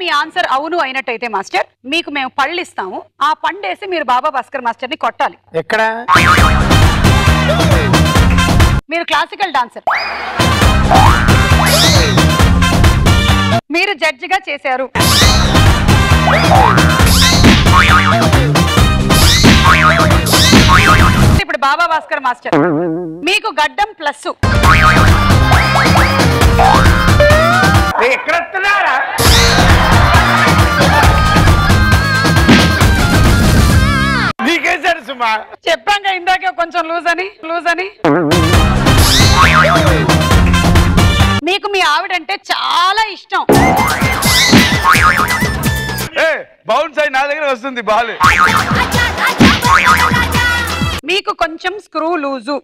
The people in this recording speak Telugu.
మీ ఆన్సర్ అవును అయినట్టయితే మాస్టర్ మీకు మేము పళ్ళు ఇస్తాము. ఆ పండేసి మీరు బాబా భాస్కర్ మాస్టర్ ని కొట్టాలి. ఎక్కడ? మీరు క్లాసికల్ డాన్సర్, మీరు జడ్జిగా చేశారు. ఇప్పుడు బాబా భాస్కర్ మాస్టర్ మీకు గడ్డం ప్లస్. ఎక్కడ వస్తున్నారా? నీకేసారు సుమా. చెప్పాక ఇందాకే కొంచెం లూజ్ అని. మీకు మీ ఆవిడంటే చాలా ఇష్టం. బౌన్స్ అయి నా దగ్గర వస్తుంది బాల్. మీకు కొంచెం స్క్రూ లూజు.